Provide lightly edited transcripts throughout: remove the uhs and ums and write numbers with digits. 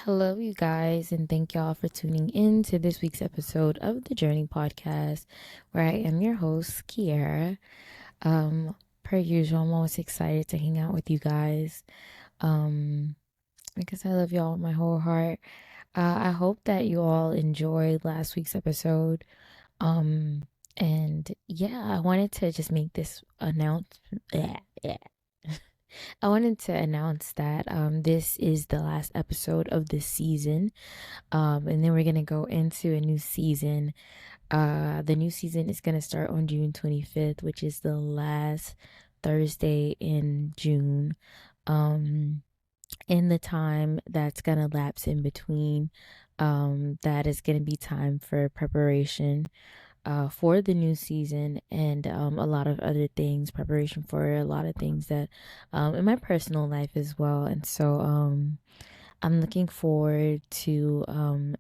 Hello, you guys, and thank y'all for tuning in to this week's episode of the Journey Podcast, where I am your host, Kiara. Per usual, I'm always excited to hang out with you guys. Um, because I love y'all with my whole heart. I hope that you all enjoyed last week's episode. Um, and yeah, I wanted to just make this announcement. I wanted to announce that this is the last episode of this season. And then we're gonna go into a new season. The new season is gonna start on June 25th, which is the last Thursday in June. Um, in the time that's gonna lapse in between, that is gonna be time for preparation for the new season and a lot of other things, preparation for a lot of things that in my personal life as well. And so I'm looking forward to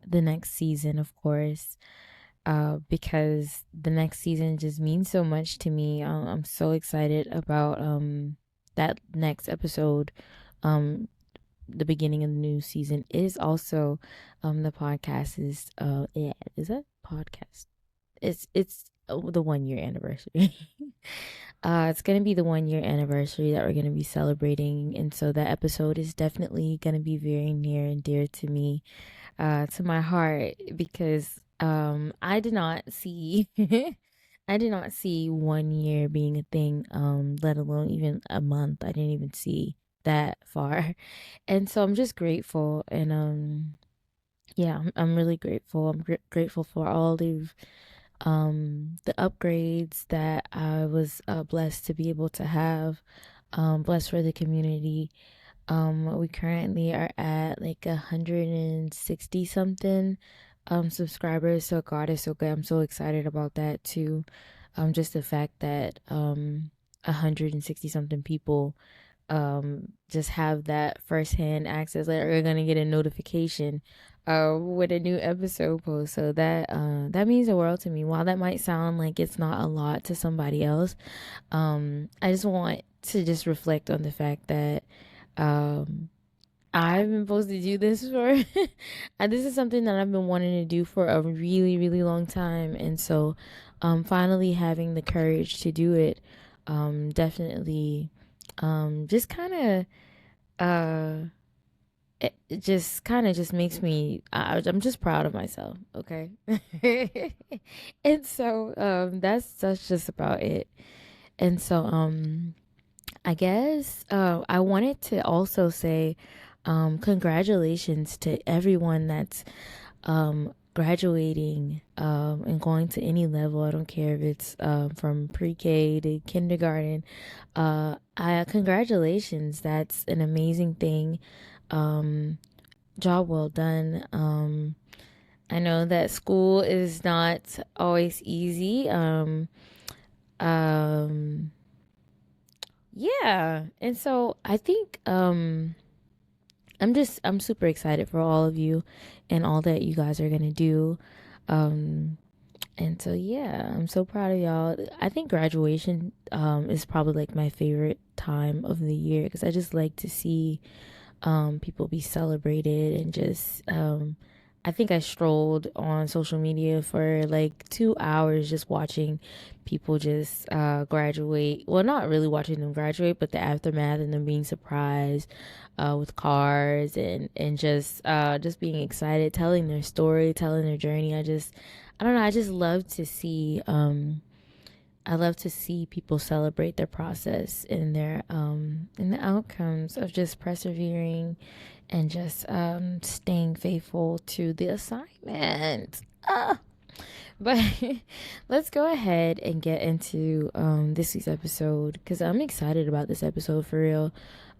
the next season, of course, because the next season just means so much to me. I'm so excited about that next episode. Um, the beginning of the new season is also the podcast is yeah, is that podcast? It's the 1 year anniversary. It's gonna be the 1 year anniversary that we're gonna be celebrating, and so that episode is definitely gonna be very near and dear to me, to my heart, because I did not see I did not see 1 year being a thing, let alone even a month. I didn't even see that far, and so I'm just grateful, and yeah, I'm really grateful. I'm grateful for all the upgrades that I was blessed to be able to have, blessed for the community. We currently are at like 160 something subscribers, so God is so good. I'm so excited about that too. Just the fact that 160 something people just have that firsthand access, like we're gonna get a notification with a new episode post. So that means the world to me. While that might sound like it's not a lot to somebody else, I just want to just reflect on the fact that um I've been supposed to do this for this is something that I've been wanting to do for a really, really long time. And so finally having the courage to do it, definitely just kind of it just kind of just makes me I'm just proud of myself, okay? And so that's just about it. And so I guess I wanted to also say congratulations to everyone that's graduating and going to any level. I don't care if it's from pre-K to kindergarten. I congratulations. That's an amazing thing. Um, Job well done. I know that school is not always easy. Um, yeah, and so I think I'm super excited for all of you and all that you guys are gonna do. Um, and so yeah, I'm so proud of y'all. I think graduation is probably like my favorite time of the year because I just like to see people be celebrated and just I think I strolled on social media for like 2 hours just watching people just graduate. Well, not really watching them graduate, but the aftermath and them being surprised with cars and just being excited, telling their story, telling their journey. I don't know. I just love to see I love to see people celebrate their process and the outcomes of just persevering and just staying faithful to the assignment. But let's go ahead and get into this week's episode because I'm excited about this episode for real.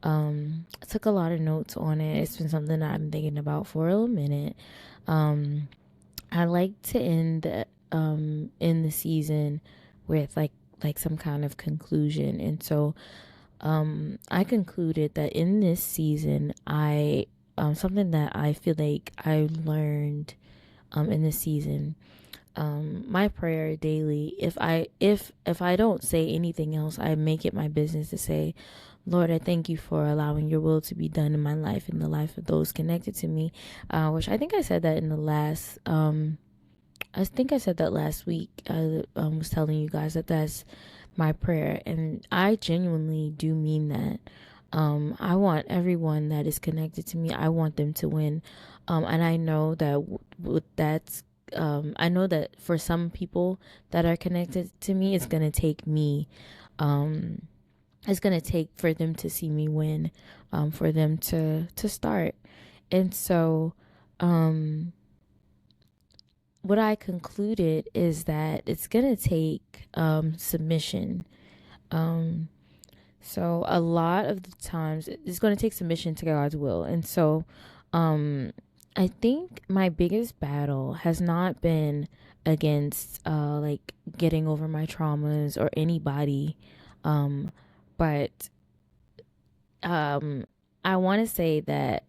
I took a lot of notes on it. It's been something that I've been thinking about for a little minute. Um, I like to end the season with like some kind of conclusion. And so I concluded that in this season I something that I feel like I learned in this season, my prayer daily, if I don't say anything else, I make it my business to say, Lord, I thank you for allowing your will to be done in my life and the life of those connected to me. Which I think I said that in the last, I think I said that last week. I was telling you guys that that's my prayer, and I genuinely do mean that. I want everyone that is connected to me, I want them to win. And I know that that's, I know that for some people that are connected to me, it's going to take me, um, it's going to take for them to see me win, for them to start. And so, um, what I concluded is that it's going to take, submission. Um, so a lot of the times it's going to take submission to God's will. And so, um, I think my biggest battle has not been against, like getting over my traumas or anybody. But, um, I want to say that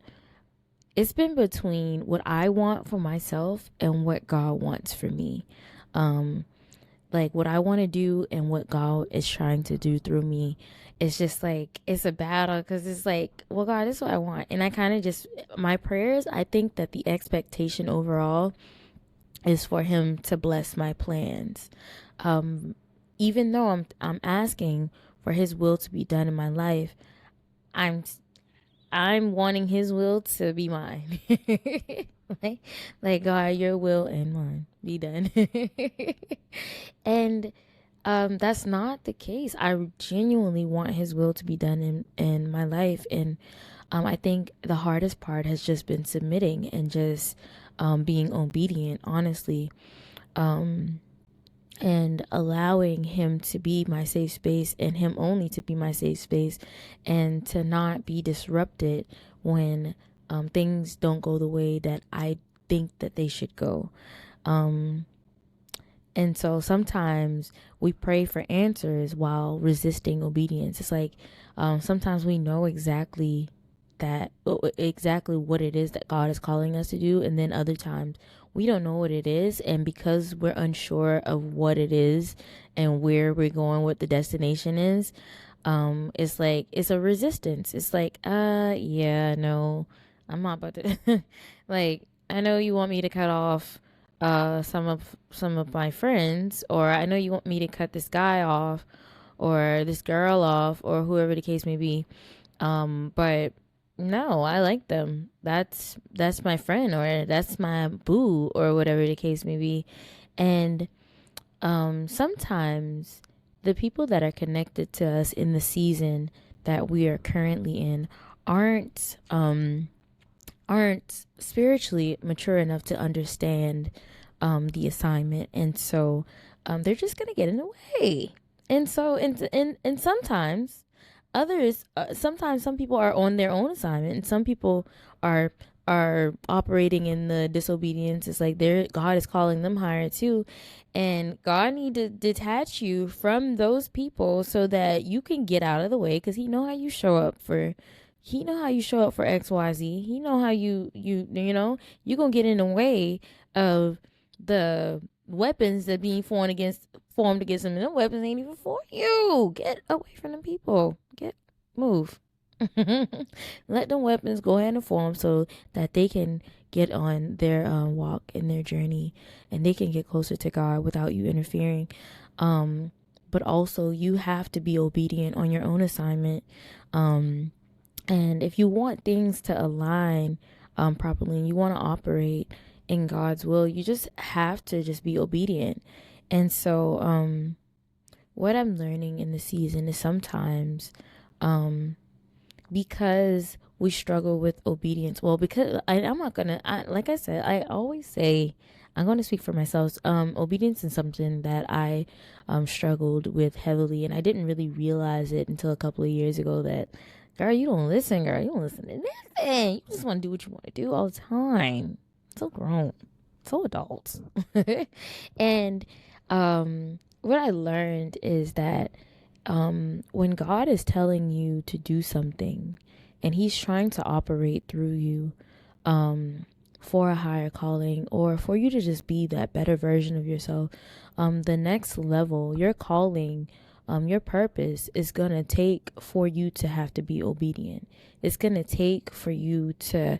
it's been between what I want for myself and what God wants for me. Um, like what I want to do and what God is trying to do through me. It's just like, it's a battle because it's like, well, God, this is what I want. And I kind of just, my prayers, I think that the expectation overall is for Him to bless my plans. Um, Even though I'm asking for His will to be done in my life, I'm I'm wanting His will to be mine. like, like God, your will and mine be done. And that's not the case. I genuinely want His will to be done in my life. And I think the hardest part has just been submitting and just being obedient, honestly. Um, and allowing Him to be my safe space and Him only to be my safe space, and to not be disrupted when things don't go the way that I think that they should go. Um, and so sometimes we pray for answers while resisting obedience. It's like, sometimes we know exactly what it is that God is calling us to do, and then other times we don't know what it is, and because we're unsure of what it is and where we're going, what the destination is, it's like it's a resistance. It's like, yeah, no, I'm not about to like, I know you want me to cut off some of my friends, or I know you want me to cut this guy off or this girl off or whoever the case may be. But no, I like them. That's my friend, or that's my boo, or whatever the case may be. And sometimes the people that are connected to us in the season that we are currently in aren't aren't spiritually mature enough to understand the assignment, and so they're just gonna get in the way. And so, and sometimes others, sometimes some people are on their own assignment, and some people are operating in the disobedience. It's like their God is calling them higher too, and God need to detach you from those people so that you can get out of the way, because He know how you show up for XYZ. He know how you know, you gonna get in the way of the weapons that being formed against them. And the weapons ain't even for you. Get away from them people. Move. Let them weapons go ahead and form so that they can get on their walk in their journey, and they can get closer to God without you interfering. But also you have to be obedient on your own assignment. And if you want things to align properly, and you want to operate in God's will, you just have to just be obedient. And so, what I'm learning in the season is sometimes, because we struggle with obedience. Well, because I'm not gonna, like I said, I always say, I'm going to speak for myself. Obedience is something that I struggled with heavily, and I didn't really realize it until a couple of years ago that, girl, you don't listen, girl. You don't listen to nothing. You just want to do what you want to do all the time. So grown. So adult. And what I learned is that when God is telling you to do something and He's trying to operate through you for a higher calling, or for you to just be that better version of yourself, the next level, your calling your purpose is going to take for you to have to be obedient. It's going to take for you to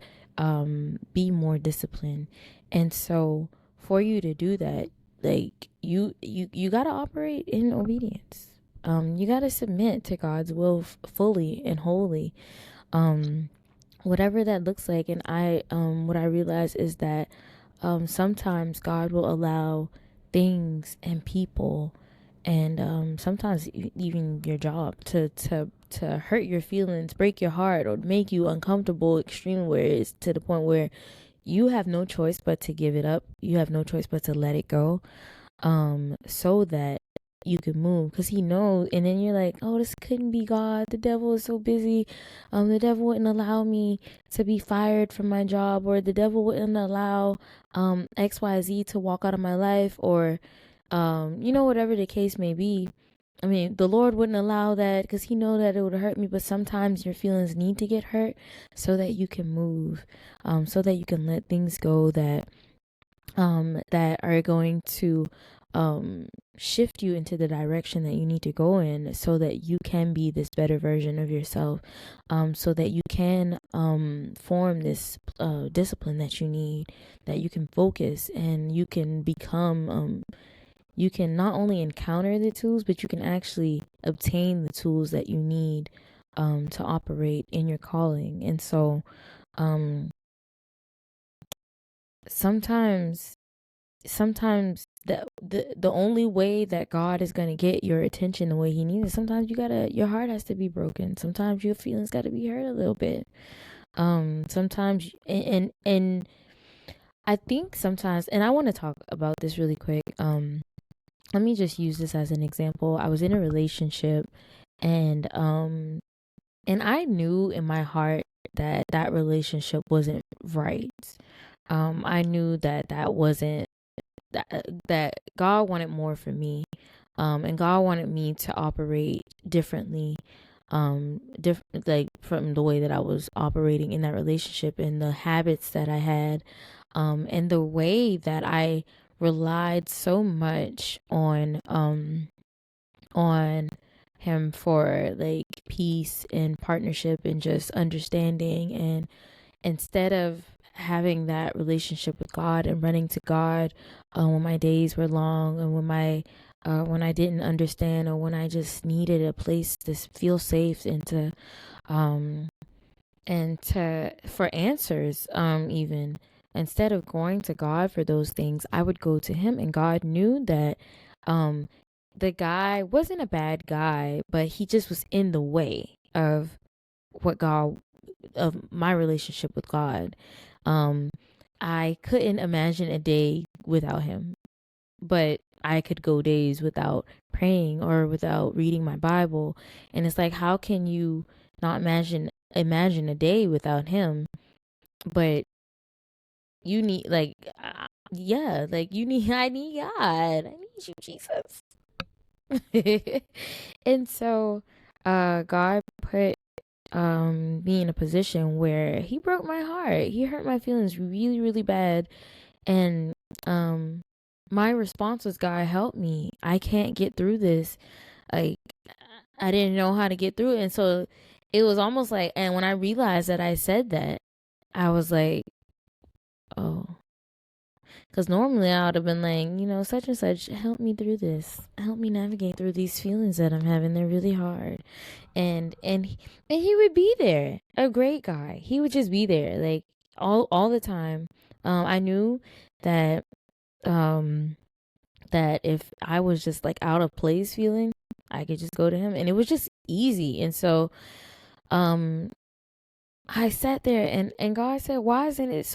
be more disciplined. And so for you to do that, like you got to operate in obedience. You got to submit to God's will fully and wholly. Whatever that looks like. And what I realize is that sometimes God will allow things and people, and sometimes even your job to hurt your feelings, break your heart, or make you uncomfortable extreme, where it's to the point where you have no choice but to give it up. You have no choice but to let it go, so that you can move, because he knows. And then you're like, oh, this couldn't be God. The devil is so busy. The devil wouldn't allow me to be fired from my job, or the devil wouldn't allow XYZ to walk out of my life, or whatever the case may be. I mean, the Lord wouldn't allow that because he know that it would hurt me. But sometimes your feelings need to get hurt so that you can move, so that you can let things go that are going to shift you into the direction that you need to go in, so that you can be this better version of yourself, so that you can form this discipline that you need, that you can focus, and you can become you can not only encounter the tools, but you can actually obtain the tools that you need to operate in your calling. And so sometimes the only way that God is going to get your attention the way he needs it, sometimes your heart has to be broken. Sometimes your feelings got to be hurt a little bit. Sometimes, and I think sometimes, and I want to talk about this really quick. Let me just use this as an example. I was in a relationship, and I knew in my heart that that relationship wasn't right. I knew that wasn't that God wanted more for me, and God wanted me to operate differently, different, like from the way that I was operating in that relationship, and the habits that I had, and the way that I relied so much on him for like peace and partnership and just understanding. And instead of having that relationship with God and running to God when my days were long, and when I didn't understand, or when I just needed a place to feel safe, and to for answers, even instead of going to God for those things, I would go to him. And God knew that the guy wasn't a bad guy, but he just was in the way of what God of my relationship with God. I couldn't imagine a day without him, but I could go days without praying or without reading my Bible. And it's like, how can you not imagine a day without him? But you need yeah, like you need I need God. I need you, Jesus. And so God put me in a position where he broke my heart. He hurt my feelings really, really bad. And my response was, God, help me. I can't get through this. Like, I didn't know how to get through it. And so it was almost like, and when I realized that I said that, I was like, oh, because normally I would have been like, such and such, help me through this. Help me navigate through these feelings that I'm having. They're really hard. And he would be there. A great guy. He would just be there, like all the time. I knew that that if I was just like out of place feeling, I could just go to him, and it was just easy. And so I sat there, and God said, why isn't it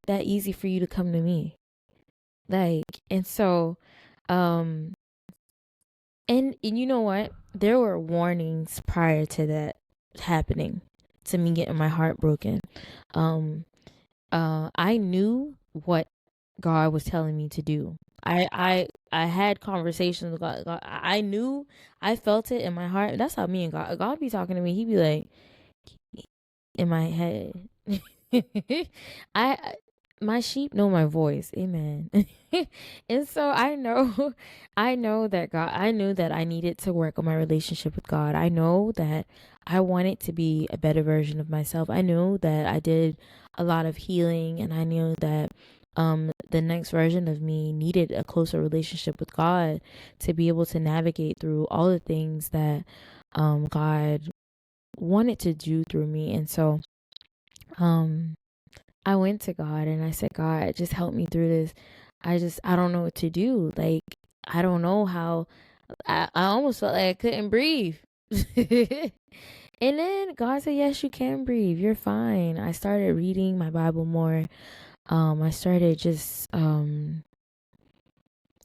that easy for you to come to me? Like, and so and you know what? There were warnings prior to that happening, to me getting my heart broken. I knew what God was telling me to do. I had conversations with God. I knew, I felt it in my heart. That's how me and God be talking to me. He be like in my head. I my sheep know my voice. Amen. And so I know that God, I knew that I needed to work on my relationship with God. I know that I wanted to be a better version of myself. I knew that I did a lot of healing, and I knew that the next version of me needed a closer relationship with God to be able to navigate through all the things that God wanted to do through me. And so um I went to God and I said, God, just help me through this. I don't know what to do. Like, I don't know how. I almost felt like I couldn't breathe. And then God said, yes, you can breathe. You're fine. I started reading my Bible more. I started just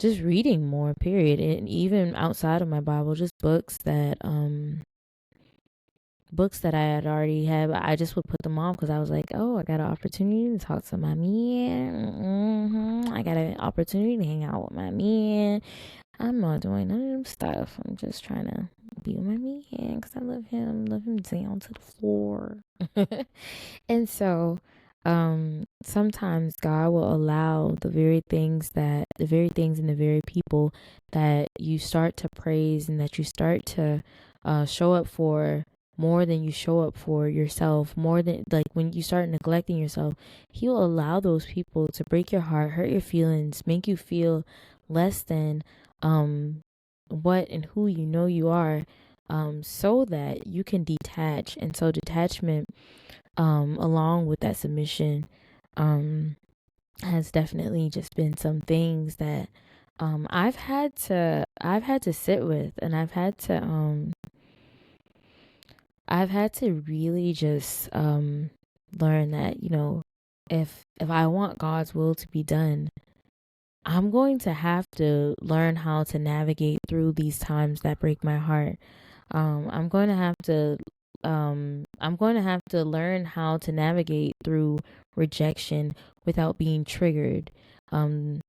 reading more, period. And even outside of my Bible, just books that I had already had. I just would put them off because I was like, oh, I got an opportunity to talk to my man. I got an opportunity to hang out with my man. I'm not doing none of them stuff. I'm just trying to be with my man because I love him down to the floor. And so, sometimes God will allow the very things and the very people that you start to praise and that you start to show up for more than you show up for yourself, more than like when you start neglecting yourself, He will allow those people to break your heart, hurt your feelings, make you feel less than what and who you know you are, so that you can detach. And so detachment, along with that submission, has definitely just been some things that I've had to sit with, and I've had to really just learn that, if I want God's will to be done, I'm going to have to learn how to navigate through these times that break my heart. I'm going to have to learn how to navigate through rejection without being triggered. Um,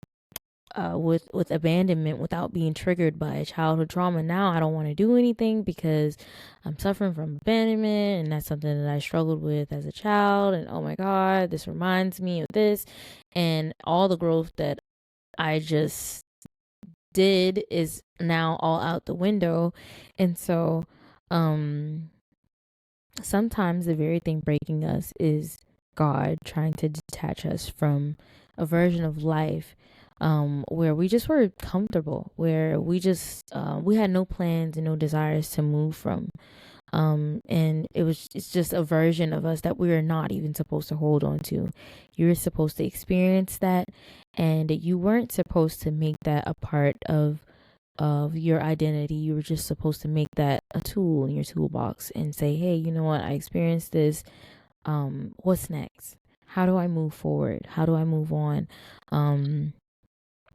with abandonment without being triggered by childhood trauma. Now I don't want to do anything because I'm suffering from abandonment, and that's something that I struggled with as a child. And oh my God, this reminds me of this, and all the growth that I just did is now all out the window. And so, sometimes the very thing breaking us is God trying to detach us from a version of life where we just were comfortable, where we had no plans and no desires to move from. And it's just a version of us that we are not even supposed to hold on to. You're supposed to experience that, and you weren't supposed to make that a part of your identity. You were just supposed to make that a tool in your toolbox and say, hey, you know what, I experienced this. What's next? How do I move forward? How do I move on?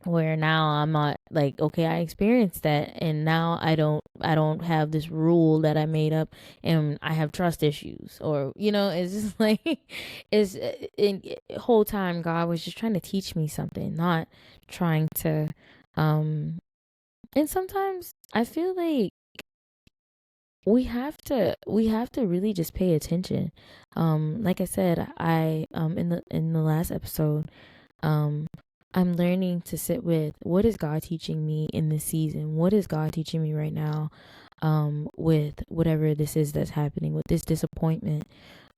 Where now I'm not like, okay, I experienced that, and now I don't have this rule that I made up, and I have trust issues, or it's just like it's in whole time God was just trying to teach me something, not trying to um and sometimes I feel like we have to really just pay attention. Like I said, I in the last episode, um I'm learning to sit with, what is God teaching me in this season? What is God teaching me right now, with whatever this is that's happening, with this disappointment,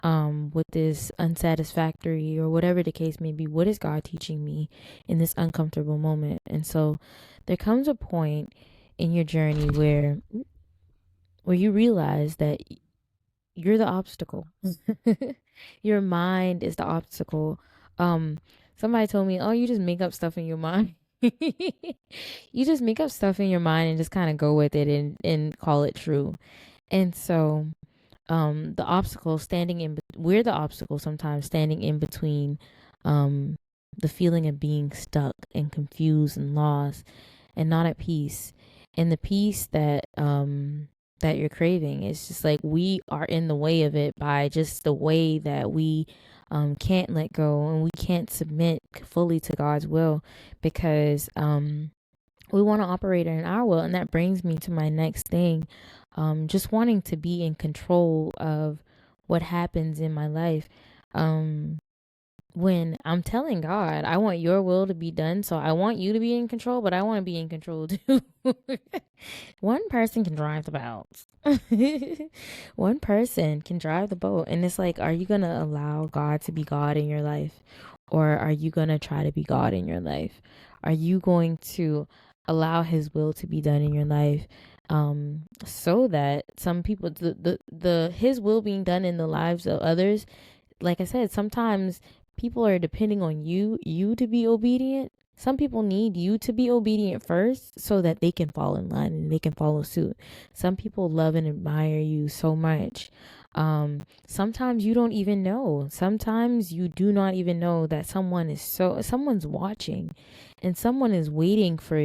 with this unsatisfactory, or whatever the case may be. What is God teaching me in this uncomfortable moment? And so there comes a point in your journey where you realize that you're the obstacle. Your mind is the obstacle. Um, Somebody told me, "Oh, you just make up stuff in your mind." You just make up stuff in your mind and just kind of go with it and call it true. And so, the obstacle standing in, we're the obstacle sometimes standing in between, um, the feeling of being stuck and confused and lost and not at peace. And the peace that you're craving, it's just like we are in the way of it by just the way that we can't let go, and we can't submit fully to God's will, because we want to operate in our will. And that brings me to my next thing, just wanting to be in control of what happens in my life. um when I'm telling God, I want your will to be done. So I want you to be in control, but I want to be in control too. One person can drive the boat. One person can drive the boat. And it's like, are you going to allow God to be God in your life? Or are you going to try to be God in your life? Are you going to allow his will to be done in your life? So that some people, his will being done in the lives of others, like I said, sometimes people are depending on you to be obedient. Some people need you to be obedient first so that they can fall in line and they can follow suit. Some people love and admire you so much. Sometimes you don't even know. Sometimes you do not even know that someone's watching and someone is waiting for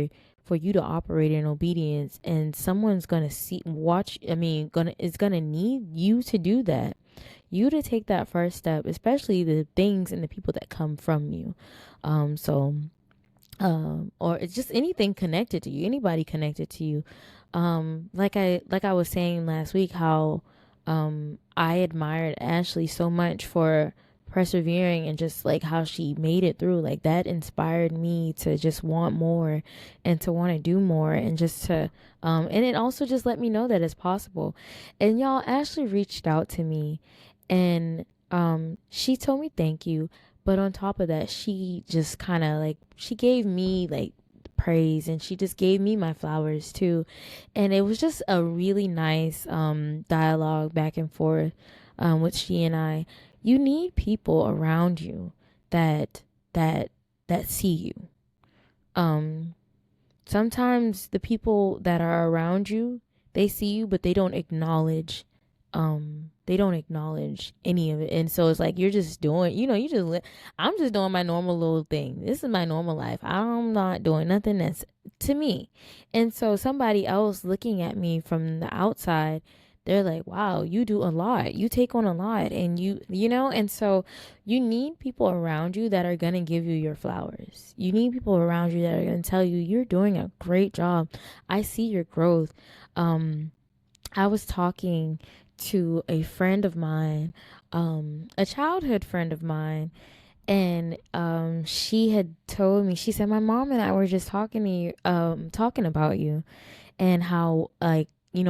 you to operate in obedience, and someone's gonna is gonna need you to do that, you to take that first step, especially the things and the people that come from you. Or it's just anything connected to you, anybody connected to you. Like I was saying last week, how I admired Ashley so much for persevering and just like how she made it through. Like that inspired me to just want more and to want to do more, and just to and it also just let me know that it's possible. And y'all, Ashley reached out to me, and she told me thank you, but on top of that, she just kind of like, she gave me like praise, and she just gave me my flowers too. And it was just a really nice dialogue back and forth with she and I. You need people around you that that that see you. Um Sometimes the people that are around you, they see you, but they don't acknowledge any of it. And so it's like, you're just doing, I'm just doing my normal little thing. This is my normal life. I'm not doing nothing that's to me. And so somebody else looking at me from the outside, they're like, wow, you do a lot, you take on a lot, and and so you need people around you that are going to give you your flowers. You need people around you that are going to tell you, you're doing a great job, I see your growth. I was talking to a friend of mine, a childhood friend of mine, and she had told me, she said, my mom and I were just talking to you, talking about you, and how, like,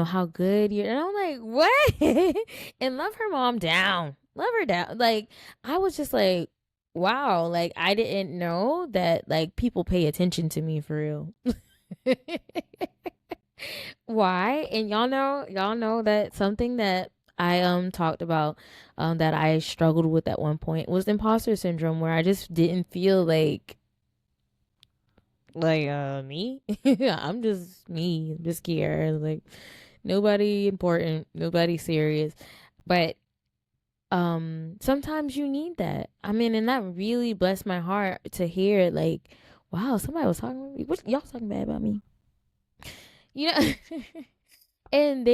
how good you, and I'm like, what? And love her mom down, love her down. Like, I was just like, wow, like I didn't know that like people pay attention to me for real. Why? And y'all know that something that I talked about, that I struggled with at one point, was imposter syndrome, where I just didn't feel like me. I'm just me, I'm just Kiara, like nobody important, nobody serious. But sometimes you need that. I mean, and that really blessed my heart to hear, like, wow, somebody was talking about me. What y'all talking bad about me? You know. And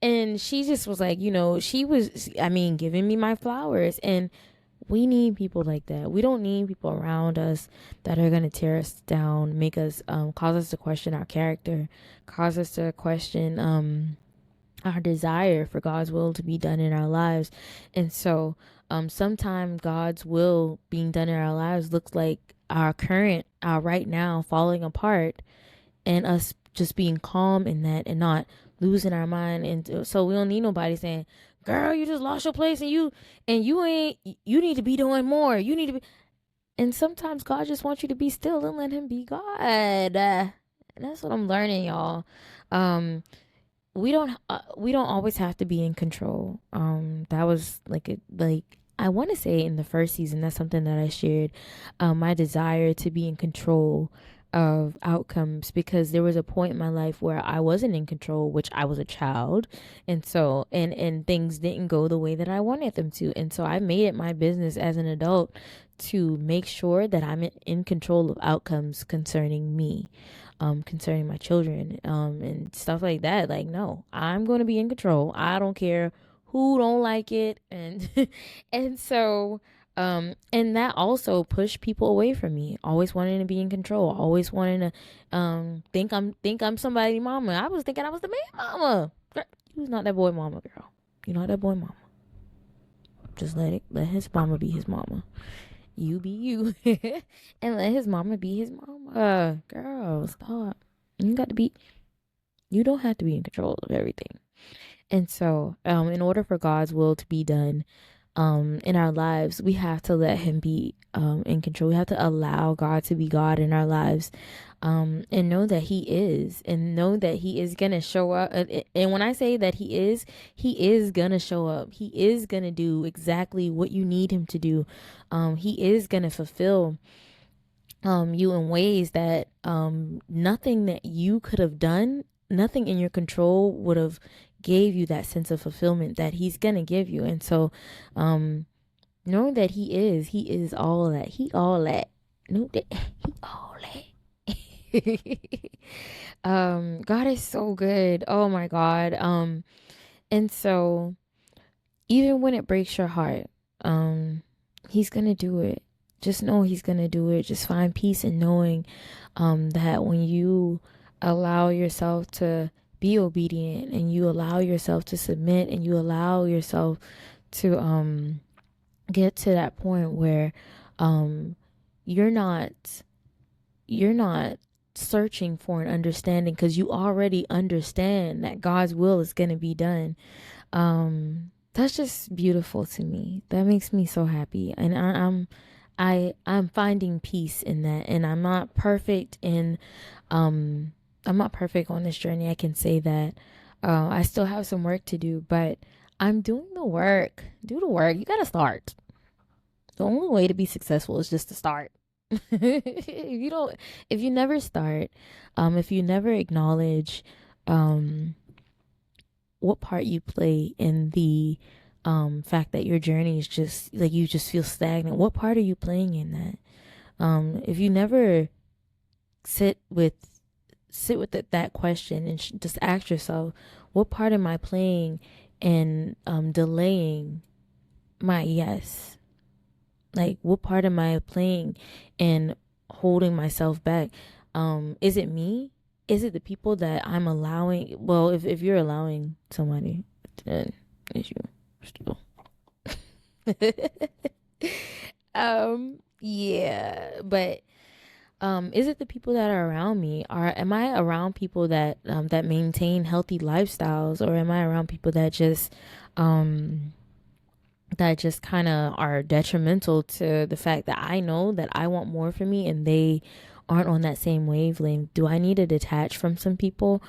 and she just was like, she was, I mean, giving me my flowers. And we need people like that. We don't need people around us that are going to tear us down, make us, cause us to question our character, cause us to question, our desire for God's will to be done in our lives. And so, sometimes God's will being done in our lives looks like our right now falling apart, and us just being calm in that and not losing our mind. And so we don't need nobody saying, girl, you just lost your place, and you need to be doing more, you need to be. And sometimes God just wants you to be still and let him be God. And that's what I'm learning, y'all. We don't always have to be in control. That was like I want to say in the first season, that's something that I shared, my desire to be in control of outcomes, because there was a point in my life where I wasn't in control, which I was a child, and so and things didn't go the way that I wanted them to. And so I made it my business as an adult to make sure that I'm in control of outcomes concerning me, concerning my children, and stuff like that. Like, no, I'm going to be in control. I don't care who don't like it. And and so and that also pushed people away from me, always wanting to be in control, always wanting to think I'm somebody mama. I was thinking I was the man mama. Girl, you was not that boy mama, girl. You're not that boy mama. Just let his mama be his mama. You be you. And let his mama be his mama. Girl, stop. You got to be, you don't have to be in control of everything. And so, in order for God's will to be done, in our lives, we have to let him be in control. We have to allow God to be God in our lives, and know that he is gonna show up. And when I say that he is gonna show up. He is gonna do exactly what you need him to do. He is gonna fulfill you in ways that nothing that you could have done, nothing in your control would have gave you that sense of fulfillment that he's gonna give you. And so knowing that he is all that, know that he all that. God is so good. Oh my God. And so even when it breaks your heart, he's gonna do it. Just know he's gonna do it. Just find peace in knowing that when you allow yourself to be obedient, and you allow yourself to submit, and you allow yourself to get to that point where you're not searching for an understanding, because you already understand that God's will is going to be done. That's just beautiful to me. That makes me so happy. And I'm finding peace in that. And I'm not perfect I'm not perfect on this journey. I can say that. I still have some work to do, but I'm doing the work. Do the work. You gotta start. The only way to be successful is just to start. If you never start, if you never acknowledge what part you play in the fact that your journey is just like, you just feel stagnant, what part are you playing in that? If you never sit with that question and just ask yourself, what part am I playing in delaying my yes? Like, what part am I playing in holding myself back? Is it me? Is it the people that I'm allowing? Well, if you're allowing somebody, then it's you still. Yeah, but is it the people that are around me? Or am I around people that that maintain healthy lifestyles, or am I around people that just kind of are detrimental to the fact that I know that I want more for me, and they aren't on that same wavelength? Do I need to detach from some people?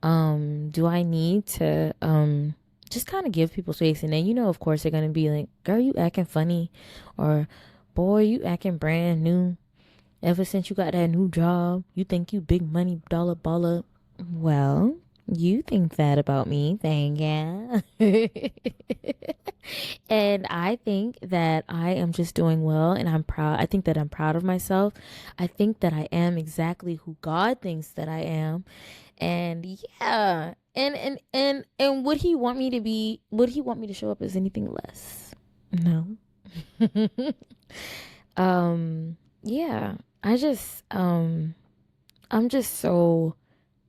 Do I need to just kind of give people space? And then, of course, they're gonna be like, girl, you acting funny, or boy, you acting brand new. Ever since you got that new job, you think you big money dollar baller. Well, you think that about me, thank ya. And I think that I am just doing well, and I'm proud. I think that I'm proud of myself. I think that I am exactly who God thinks that I am. And yeah. And would he want me to be, would he want me to show up as anything less? No. Yeah. I'm just so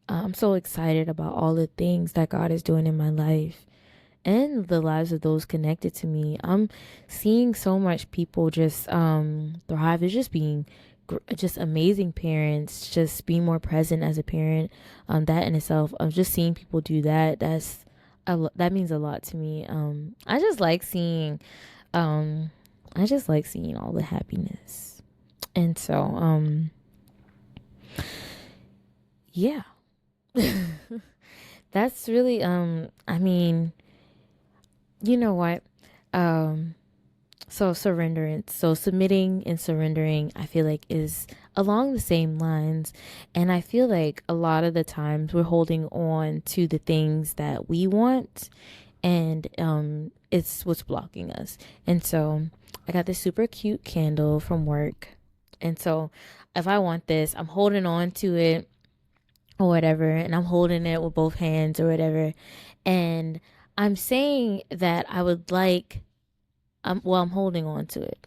I'm so excited about all the things that God is doing in my life and the lives of those connected to me. I'm seeing so much people just thrive. It's just being just amazing parents, just being more present as a parent. That in itself, I'm just seeing people do that. That means a lot to me. I just like seeing all the happiness. And so yeah. That's really I mean, you know what? So surrenderance, so submitting and surrendering, I feel like is along the same lines. And I feel like a lot of the times we're holding on to the things that we want, and it's what's blocking us. And so I got this super cute candle from work. And so if I want this, I'm holding on to it or whatever, and I'm holding it with both hands or whatever. And I'm saying that I would like, I'm holding on to it.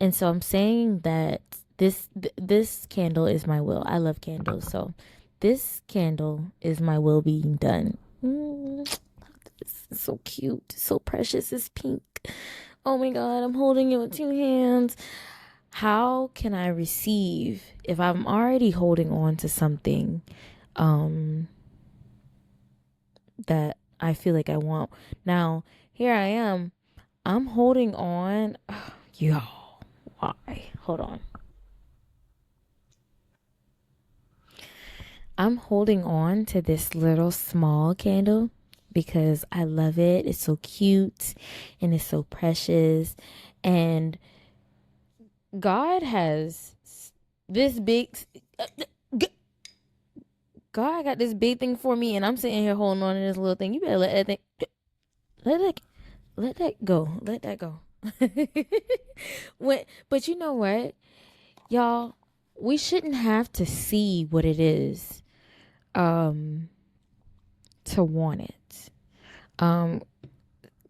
And so I'm saying that this candle is my will. I love candles. So this candle is my will being done. It's so cute. It's so precious. It's pink. Oh my God, I'm holding it with two hands. How can I receive if I'm already holding on to something um that I feel like I want? Now, here I am. I'm holding on. Y'all, why? Hold on. I'm holding on to this little small candle because I love it. It's so cute and it's so precious. And God has this big. God got this big thing for me, and I'm sitting here holding on to this little thing. You better let that thing, let that, let that go, let that go. But you know what, y'all, we shouldn't have to see what it is, um, to want it. Um,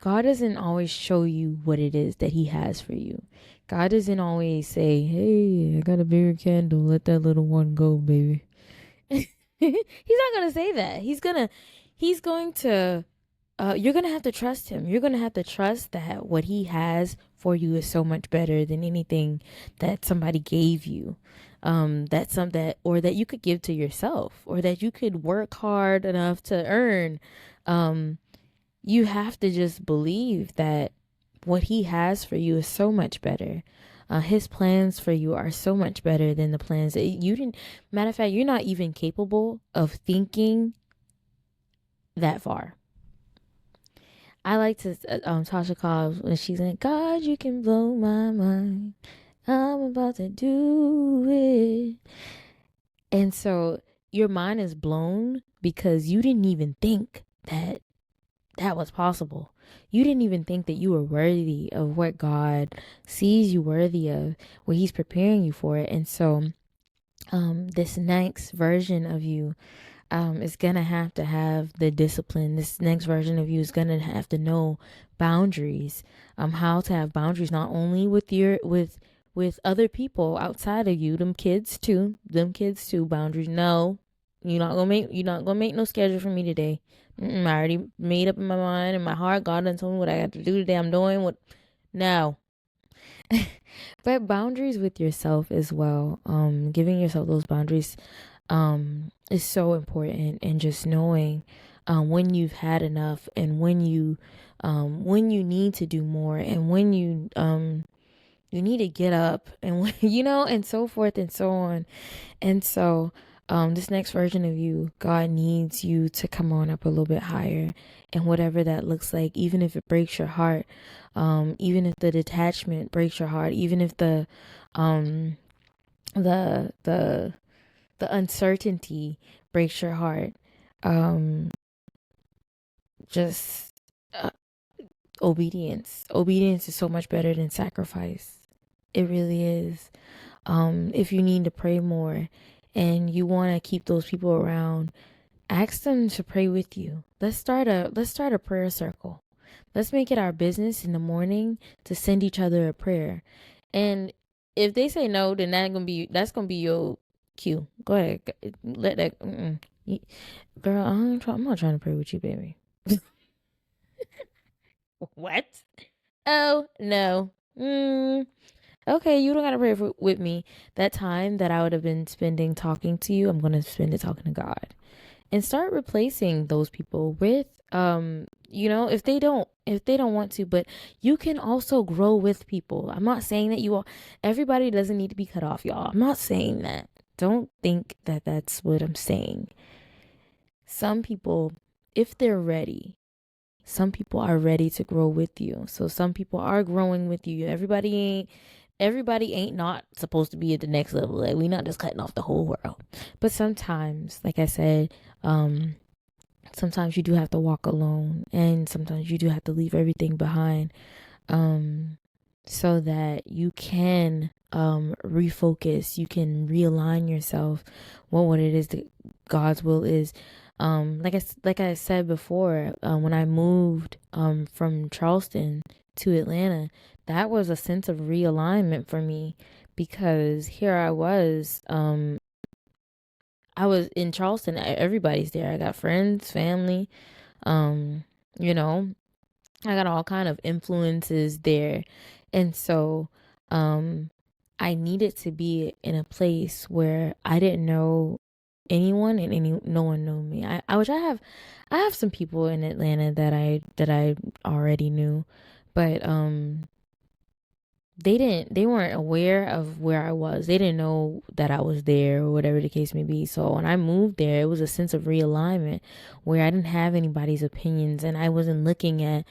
God doesn't always show you what it is that He has for you. God doesn't always say, "Hey, I got a bigger candle. Let that little one go, baby." He's not gonna say that. He's going to you're gonna have to trust him. You're gonna have to trust that what he has for you is so much better than anything that somebody gave you. That you could give to yourself, or that you could work hard enough to earn. Um, you have to just believe that what he has for you is so much better. His plans for you are so much better than the plans that you didn't. Matter of fact, you're not even capable of thinking that far. I like to Tasha Cobbs when she's like, "God, you can blow my mind. I'm about to do it." And so your mind is blown because you didn't even think that that was possible. You didn't even think that you were worthy of what God sees you worthy of, what He's preparing you for it. And so, this next version of you, is gonna have to have the discipline. This next version of you is gonna have to know boundaries. How to have boundaries not only with with other people outside of you, them kids too. Boundaries. No, you're not gonna make no schedule for me today. I already made up in my mind and my heart. God done told me what I got to do today. I'm doing what now. But boundaries with yourself as well. Giving yourself those boundaries is so important, and just knowing when you've had enough, and when you need to do more, and when you need to get up, and when, and so forth and so on. And so, this next version of you, God needs you to come on up a little bit higher, and whatever that looks like, even if it breaks your heart, even if the detachment breaks your heart, even if um, the uncertainty breaks your heart, um, just uh, obedience is so much better than sacrifice. It really is. If you need to pray more and you want to keep those people around, ask them to pray with you. Let's start a prayer circle. Let's make it our business in the morning to send each other a prayer. And if they say no, then that's gonna be your cue. Go ahead, let that. Girl, I'm not trying to pray with you, baby. What? Oh no. Okay, you don't gotta pray with me. That time that I would have been spending talking to you, I'm gonna spend it talking to God, and start replacing those people with if they don't want to. But you can also grow with people. I'm not saying that everybody doesn't need to be cut off, y'all. I'm not saying that. Don't think that that's what I'm saying. Some people, if they're ready, some people are ready to grow with you. So some people are growing with you. Everybody ain't not supposed to be at the next level. Like, we not just cutting off the whole world. But sometimes, like I said, sometimes you do have to walk alone, and sometimes you do have to leave everything behind, um, so that you can refocus, you can realign yourself what it is that God's will is. Like I said before, when I moved from Charleston to Atlanta, that was a sense of realignment for me, because here I was in Charleston. Everybody's there. I got friends, family, um, you know, I got all kind of influences there. And so I needed to be in a place where I didn't know anyone and no one knew me. I have some people in Atlanta that I already knew, but they weren't aware of where I was. They didn't know that I was there or whatever the case may be. So when I moved there, it was a sense of realignment where I didn't have anybody's opinions and I wasn't looking at,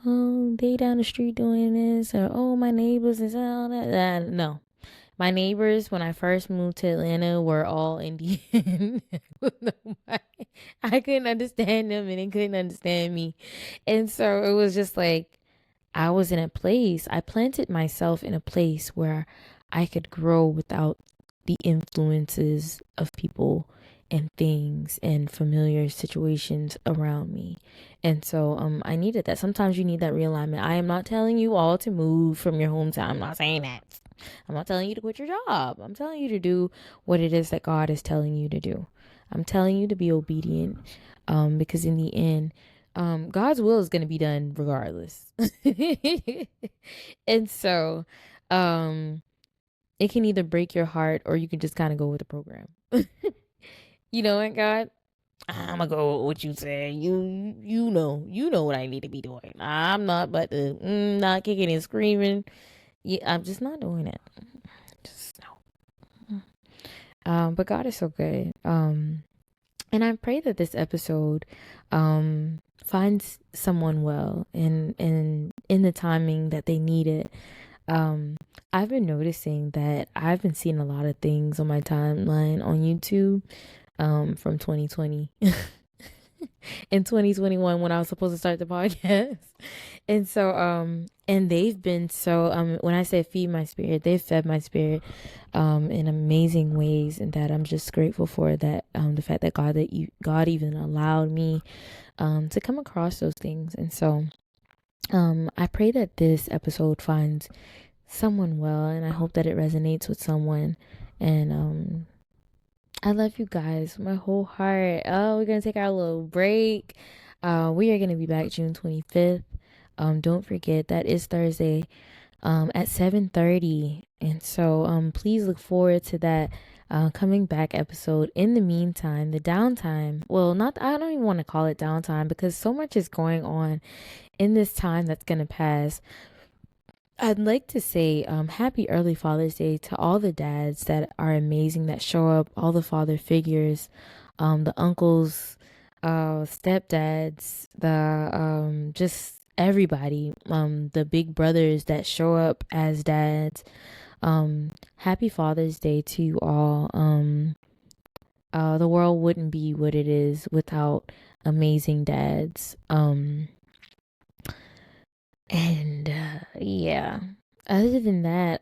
oh, they down the street doing this, or oh, my neighbors is all that. No. My neighbors when I first moved to Atlanta were all Indian. I couldn't understand them and they couldn't understand me. And so it was just like I was in a place, I planted myself in a place where I could grow without the influences of people and things and familiar situations around me. And so I needed that. Sometimes you need that realignment. I am not telling you all to move from your hometown. I'm not saying that. I'm not telling you to quit your job. I'm telling you to do what it is that God is telling you to do. I'm telling you to be obedient because in the end, God's will is going to be done regardless. And so it can either break your heart or you can just kind of go with the program. You know what, God? I'm gonna go with what you say. You know what I need to be doing. I'm not but the not kicking and screaming. Yeah, I'm just not doing it. Just no. But God is so good. And I pray that this episode finds someone well and in the timing that they need it. I've been noticing that I've been seeing a lot of things on my timeline on YouTube from 2020 in 2021 when I was supposed to start the podcast. And so and they've been so when I say feed my spirit, they've fed my spirit in amazing ways, and that I'm just grateful for that, the fact that God even allowed me to come across those things. And so I pray that this episode finds someone well, and I hope that it resonates with someone. And I love you guys, my whole heart. Oh, we're gonna take our little break. We are gonna be back June 25th. Don't forget that is Thursday at 7:30. And so please look forward to that coming back episode. In the meantime, the downtime, well, not, I don't even want to call it downtime because so much is going on in this time that's going to pass. I'd like to say happy early Father's Day to all the dads that are amazing, that show up, all the father figures, the uncles, stepdads, the just everybody, the big brothers that show up as dads. Happy Father's Day to you all. The world wouldn't be what it is without amazing dads. Yeah. Other than that,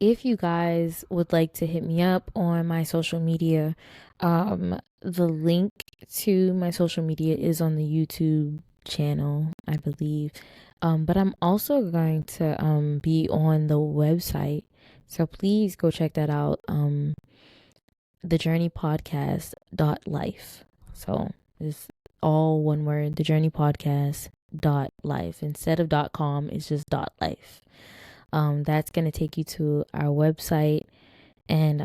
if you guys would like to hit me up on my social media, the link to my social media is on the YouTube channel, I believe. But I'm also going to be on the website. So please go check that out. TheJourneyPodcast.life. So it's all one word, TheJourneyPodcast.life. Instead of .com, it's just .life. That's gonna take you to our website, and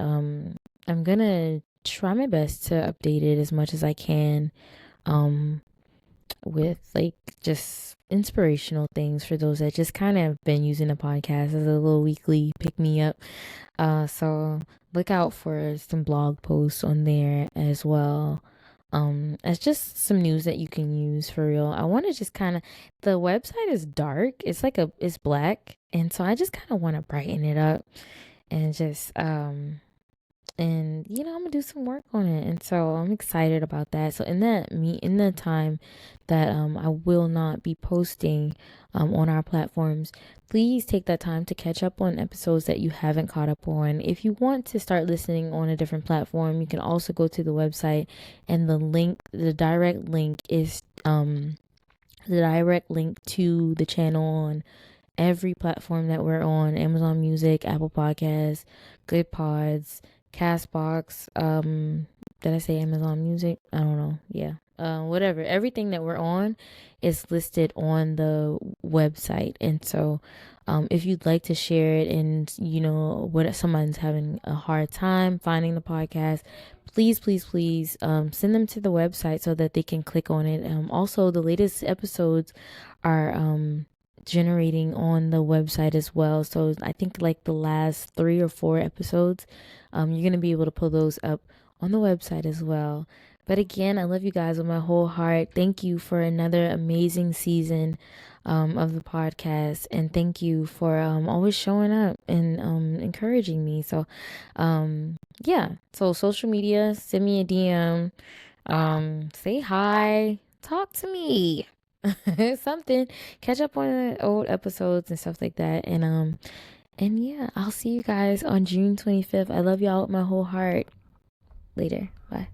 I'm gonna try my best to update it as much as I can, with like just inspirational things for those that just kind of been using the podcast as a little weekly pick me up. So look out for some blog posts on there as well. It's just some news that you can use for real. I want to just kind of, the website is dark. It's black. And so I just kind of want to brighten it up and just, and I'm gonna do some work on it, and so I'm excited about that. So in the time that I will not be posting on our platforms, please take that time to catch up on episodes that you haven't caught up on. If you want to start listening on a different platform, you can also go to the website, and the direct link is the direct link to the channel on every platform that we're on: Amazon Music, Apple Podcasts, Good Pods, Castbox, did I say Amazon Music? I don't know. Yeah. Whatever. Everything that we're on is listed on the website. And so, if you'd like to share it and, what someone's having a hard time finding the podcast, please, send them to the website so that they can click on it. Also, the latest episodes are, generating on the website as well. So I think like the last 3 or 4 episodes, you're going to be able to pull those up on the website as well. But again, I love you guys with my whole heart. Thank you for another amazing season of the podcast. And thank you for always showing up and encouraging me. So, yeah. So, social media, send me a DM, say hi, talk to me. Something. Catch up on the old episodes and stuff like that. And yeah, I'll see you guys on June 25th. I love y'all with my whole heart. Later. Bye.